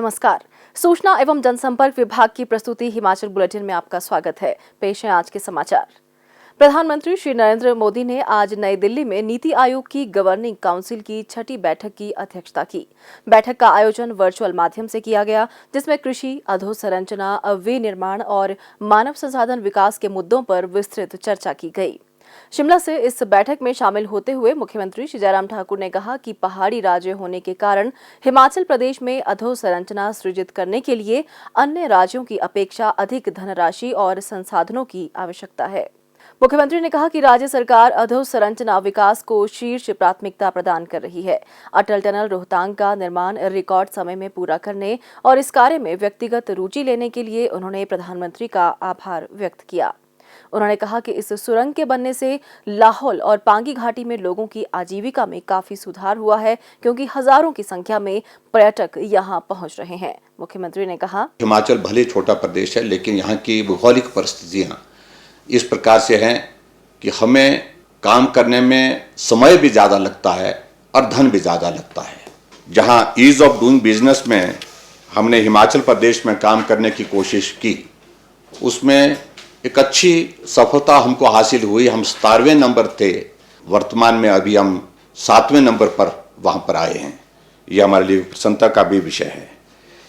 नमस्कार। सूचना एवं जनसंपर्क विभाग की प्रस्तुति हिमाचल बुलेटिन में आपका स्वागत है। पेश है आज के समाचार। प्रधानमंत्री श्री नरेंद्र मोदी ने आज नई दिल्ली में नीति आयोग की गवर्निंग काउंसिल की 6ठी बैठक की अध्यक्षता की। बैठक का आयोजन वर्चुअल माध्यम से किया गया, जिसमें कृषि, अधोसंरचना, विनिर्माण और मानव संसाधन विकास के मुद्दों पर विस्तृत चर्चा की गई। शिमला से इस बैठक में शामिल होते हुए मुख्यमंत्री श्री जयराम ठाकुर ने कहा कि पहाड़ी राज्य होने के कारण हिमाचल प्रदेश में अधोसंरचना सृजित करने के लिए अन्य राज्यों की अपेक्षा अधिक धनराशि और संसाधनों की आवश्यकता है। मुख्यमंत्री ने कहा कि राज्य सरकार अधोसंरचना विकास को शीर्ष प्राथमिकता प्रदान कर रही है। अटल टनल रोहतांग का निर्माण रिकॉर्ड समय में पूरा करने और इस कार्य में व्यक्तिगत रुचि लेने के लिए उन्होंने प्रधानमंत्री का आभार व्यक्त किया। उन्होंने कहा कि इस सुरंग के बनने से लाहौल और पांगी घाटी में लोगों की आजीविका में काफी सुधार हुआ है, क्योंकि हजारों की संख्या में पर्यटक यहां पहुंच रहे हैं। मुख्यमंत्री ने कहा, हिमाचल भले छोटा प्रदेश है, लेकिन यहाँ की भौगोलिक परिस्थितियां इस प्रकार से हैं कि हमें काम करने में समय भी ज़्यादा लगता है और धन भी ज़्यादा लगता है। जहाँ ईज ऑफ डूइंग बिजनेस में हमने हिमाचल प्रदेश में काम करने की कोशिश की, उसमें एक अच्छी सफलता हमको हासिल हुई। हम 17वें नंबर थे, वर्तमान में अभी हम 7वें नंबर पर वहाँ पर आए हैं। ये हमारे लिए प्रसन्नता का भी विषय है।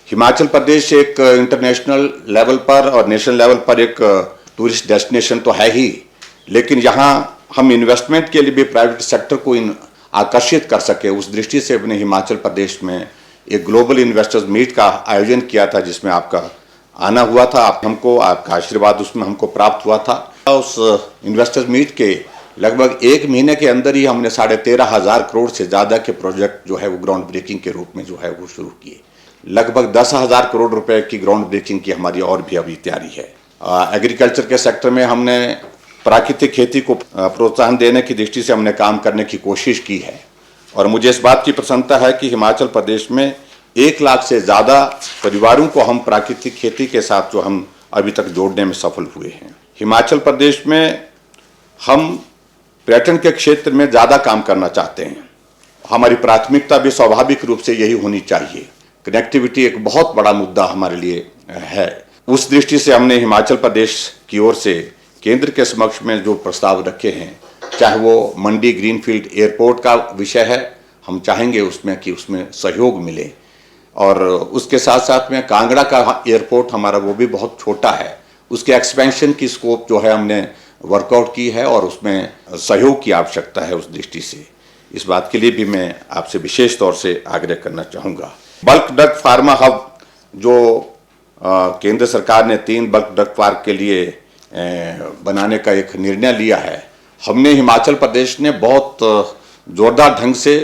हिमाचल प्रदेश एक इंटरनेशनल लेवल पर और नेशनल लेवल पर एक टूरिस्ट डेस्टिनेशन तो है ही, लेकिन यहाँ हम इन्वेस्टमेंट के लिए भी प्राइवेट सेक्टर को आकर्षित कर सके, उस दृष्टि से अपने हिमाचल प्रदेश में एक ग्लोबल इन्वेस्टर्स मीट का आयोजन किया था, जिसमें आपका आना हुआ था। हमको आपका आशीर्वाद उसमें हमको प्राप्त हुआ था। उस इन्वेस्टर्स मीट के लगभग 1 महीने के अंदर ही हमने 13,500 करोड़ से ज़्यादा के प्रोजेक्ट जो है वो ग्राउंड ब्रेकिंग के रूप में जो है वो शुरू किए। लगभग 10,000 करोड़ रुपए की ग्राउंड ब्रेकिंग की हमारी और भी अभी तैयारी है। एग्रीकल्चर के सेक्टर में हमने प्राकृतिक खेती को प्रोत्साहन देने की दृष्टि से हमने काम करने की कोशिश की है, और मुझे इस बात की प्रसन्नता है कि हिमाचल प्रदेश में 1 लाख से ज़्यादा परिवारों को हम प्राकृतिक खेती के साथ जो हम अभी तक जोड़ने में सफल हुए हैं। हिमाचल प्रदेश में हम पर्यटन के क्षेत्र में ज़्यादा काम करना चाहते हैं। हमारी प्राथमिकता भी स्वाभाविक रूप से यही होनी चाहिए। कनेक्टिविटी एक बहुत बड़ा मुद्दा हमारे लिए है। उस दृष्टि से हमने हिमाचल प्रदेश की ओर से केंद्र के समक्ष में जो प्रस्ताव रखे हैं, चाहे वो मंडी ग्रीनफील्ड एयरपोर्ट का विषय है, हम चाहेंगे उसमें कि उसमें सहयोग मिले, और उसके साथ साथ में कांगड़ा का एयरपोर्ट हमारा वो भी बहुत छोटा है, उसके एक्सपेंशन की स्कोप जो है हमने वर्कआउट की है, और उसमें सहयोग की आवश्यकता है। उस दृष्टि से इस बात के लिए भी मैं आपसे विशेष तौर से आग्रह करना चाहूँगा। बल्क ड्रग फार्मा हब जो केंद्र सरकार ने 3 बल्क ड्रग पार्क के लिए बनाने का एक निर्णय लिया है, हमने हिमाचल प्रदेश ने बहुत जोरदार ढंग से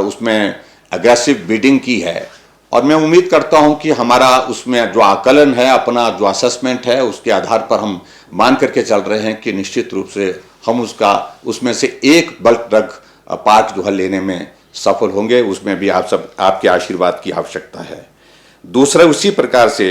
उसमें अग्रेसिव बिडिंग की है, और मैं उम्मीद करता हूं कि हमारा उसमें जो आकलन है, अपना जो असेसमेंट है, उसके आधार पर हम मान करके चल रहे हैं कि निश्चित रूप से हम उसमें से एक बल्क ड्रग पार्क जो है लेने में सफल होंगे। उसमें भी आपके आशीर्वाद की आवश्यकता है। दूसरा, उसी प्रकार से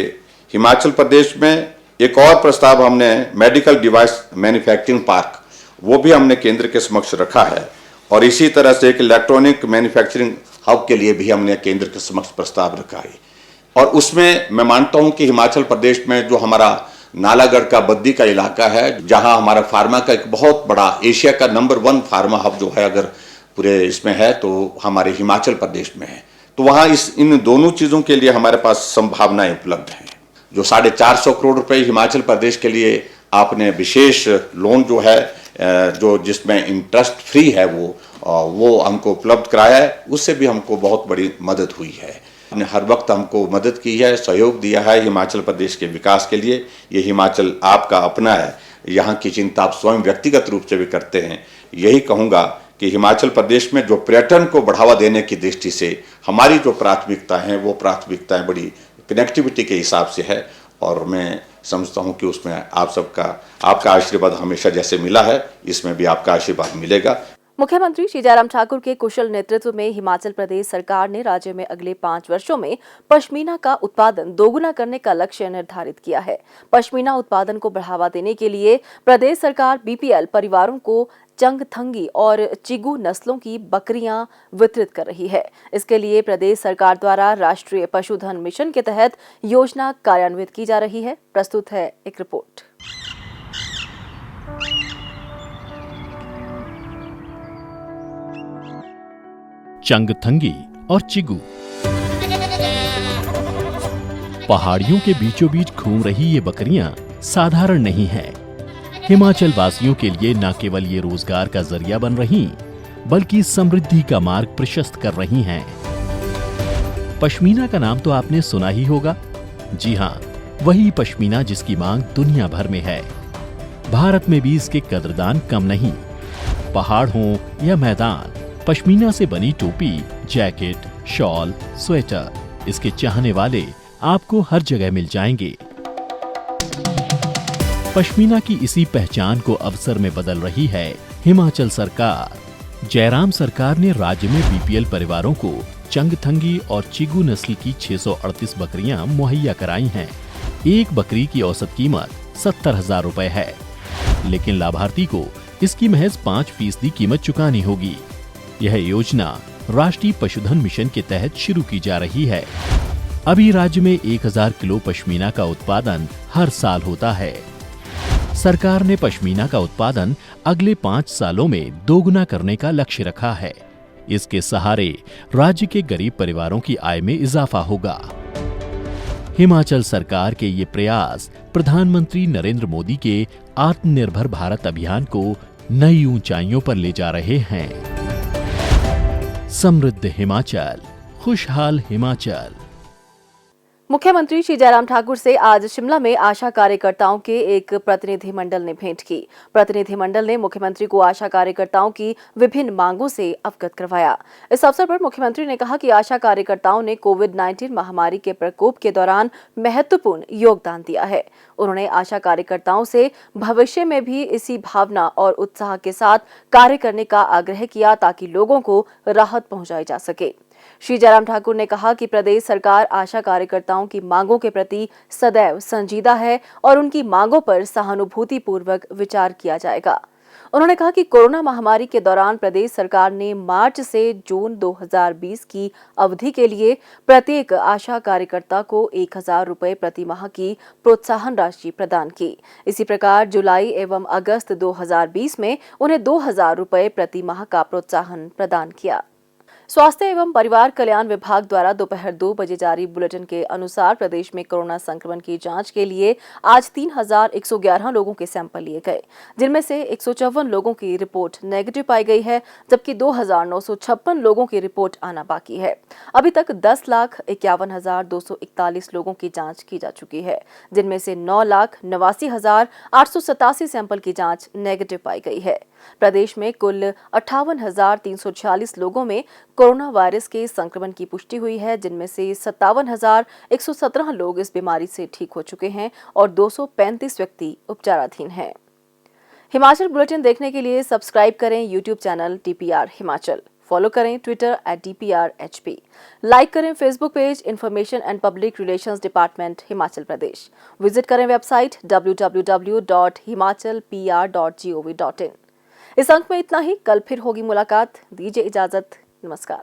हिमाचल प्रदेश में एक और प्रस्ताव हमने मेडिकल डिवाइस मैन्युफैक्चरिंग पार्क, वो भी हमने केंद्र के समक्ष रखा है, और इसी तरह से एक इलेक्ट्रॉनिक मैन्युफैक्चरिंग हब के लिए भी हमने केंद्र के समक्ष प्रस्ताव रखा है। और उसमें मैं मानता हूं कि हिमाचल प्रदेश में जो हमारा नालागढ़ का बद्दी का इलाका है, जहां हमारा फार्मा का एक बहुत बड़ा एशिया का नंबर 1 फार्मा हब जो है अगर पूरे इसमें है तो हमारे हिमाचल प्रदेश में है, तो वहाँ इन दोनों चीज़ों के लिए हमारे पास संभावनाएं उपलब्ध हैं। जो 450 करोड़ रुपए हिमाचल प्रदेश के लिए आपने विशेष लोन जो है जो जिसमें इंटरेस्ट फ्री है वो हमको उपलब्ध कराया है, उससे भी हमको बहुत बड़ी मदद हुई है। आपने हर वक्त हमको मदद की है, सहयोग दिया है हिमाचल प्रदेश के विकास के लिए। ये हिमाचल आपका अपना है, यहाँ की चिंता आप स्वयं व्यक्तिगत रूप से भी करते हैं। यही कहूँगा कि हिमाचल प्रदेश में जो पर्यटन को बढ़ावा देने की दृष्टि से हमारी जो प्राथमिकता है, वो प्राथमिकताएं बड़ी कनेक्टिविटी के हिसाब से है, और मैं समझता हूं कि उसमें आपका आशीर्वाद हमेशा जैसे मिला है, इसमें भी आपका आशीर्वाद मिलेगा। मुख्यमंत्री श्री जयराम ठाकुर के कुशल नेतृत्व में हिमाचल प्रदेश सरकार ने राज्य में अगले 5 वर्षों में पश्मीना का उत्पादन दोगुना करने का लक्ष्य निर्धारित किया है। पश्मीना उत्पादन को बढ़ावा देने के लिए प्रदेश सरकार बीपीएल परिवारों को चंगथंगी और चिगू नस्लों की बकरियां वितरित कर रही है। इसके लिए प्रदेश सरकार द्वारा राष्ट्रीय पशुधन मिशन के तहत योजना कार्यान्वित की जा रही है। प्रस्तुत है एक रिपोर्ट। चंगथंगी और चिगू पहाड़ियों के बीचों बीच घूम रही ये बकरियां साधारण नहीं है। हिमाचल वासियों के लिए न केवल ये रोजगार का जरिया बन रही, बल्कि समृद्धि का मार्ग प्रशस्त कर रही हैं। पश्मीना का नाम तो आपने सुना ही होगा। जी हाँ, वही पश्मीना जिसकी मांग दुनिया भर में है। भारत में भी इसके कदरदान कम नहीं। पहाड़ हो या मैदान, पश्मीना से बनी टोपी, जैकेट, शॉल, स्वेटर, इसके चाहने वाले आपको हर जगह मिल जाएंगे। पश्मीना की इसी पहचान को अवसर में बदल रही है हिमाचल सरकार। जयराम सरकार ने राज्य में बीपीएल परिवारों को चंगथंगी और चिगू नस्ल की 638 बकरियां मुहैया कराई हैं। एक बकरी की औसत कीमत 70,000 रुपए है, लेकिन लाभार्थी को इसकी महज 5% कीमत चुकानी होगी। यह योजना राष्ट्रीय पशुधन मिशन के तहत शुरू की जा रही है। अभी राज्य में 1000 किलो पश्मीना का उत्पादन हर साल होता है। सरकार ने पश्मीना का उत्पादन अगले 5 सालों में दोगुना करने का लक्ष्य रखा है। इसके सहारे राज्य के गरीब परिवारों की आय में इजाफा होगा। हिमाचल सरकार के ये प्रयास प्रधानमंत्री नरेंद्र मोदी के आत्मनिर्भर भारत अभियान को नई ऊंचाइयों पर ले जा रहे हैं। समृद्ध हिमाचल, खुशहाल हिमाचल। मुख्यमंत्री श्री जयराम ठाकुर से आज शिमला में आशा कार्यकर्ताओं के एक प्रतिनिधिमंडल ने भेंट की। प्रतिनिधिमंडल ने मुख्यमंत्री को आशा कार्यकर्ताओं की विभिन्न मांगों से अवगत करवाया। इस अवसर पर मुख्यमंत्री ने कहा कि आशा कार्यकर्ताओं ने कोविड-19 महामारी के प्रकोप के दौरान महत्वपूर्ण योगदान दिया है। उन्होंने आशा कार्यकर्ताओं से भविष्य में भी इसी भावना और उत्साह के साथ कार्य करने का आग्रह किया ताकि लोगों को राहत पहुंचाई जा सके। श्री जयराम ठाकुर ने कहा कि प्रदेश सरकार आशा कार्यकर्ताओं की मांगों के प्रति सदैव संजीदा है और उनकी मांगों पर सहानुभूतिपूर्वक विचार किया जाएगा। उन्होंने कहा कि कोरोना महामारी के दौरान प्रदेश सरकार ने मार्च से जून 2020 की अवधि के लिए प्रत्येक आशा कार्यकर्ता को 1000 रुपए प्रति माह की प्रोत्साहन राशि प्रदान की। इसी प्रकार जुलाई एवं अगस्त 2020 में उन्हें 2000 रुपए प्रति माह का प्रोत्साहन प्रदान किया। स्वास्थ्य एवं परिवार कल्याण विभाग द्वारा दोपहर 2 बजे जारी बुलेटिन के अनुसार प्रदेश में कोरोना संक्रमण की जांच के लिए आज 3111 लोगों के सैंपल लिए गए, जिनमें से 154 लोगों की रिपोर्ट नेगेटिव पाई गई है, जबकि 2956 लोगों की रिपोर्ट आना बाकी है। अभी तक 10,51,241 लोगों की जांच की जा चुकी है, जिनमें से 9,89,887 सैंपल की जांच नेगेटिव पाई गई है। प्रदेश में कुल 58,346 लोगों में कोरोना वायरस के संक्रमण की पुष्टि हुई है, जिनमें से 57,117 लोग इस बीमारी से ठीक हो चुके हैं और 235 व्यक्ति उपचाराधीन हैं। हिमाचल बुलेटिन देखने के लिए सब्सक्राइब करें YouTube channel DPR Himachal, follow करें ट्विटर @DPRHP, लाइक करें Facebook page information and public relations department Himachal Pradesh, visit करें वेबसाइट www.himachalpr.gov.in। इस अंक में इतना ही। कल फिर होगी मुलाकात। दीजिए इजाजत। नमस्कार।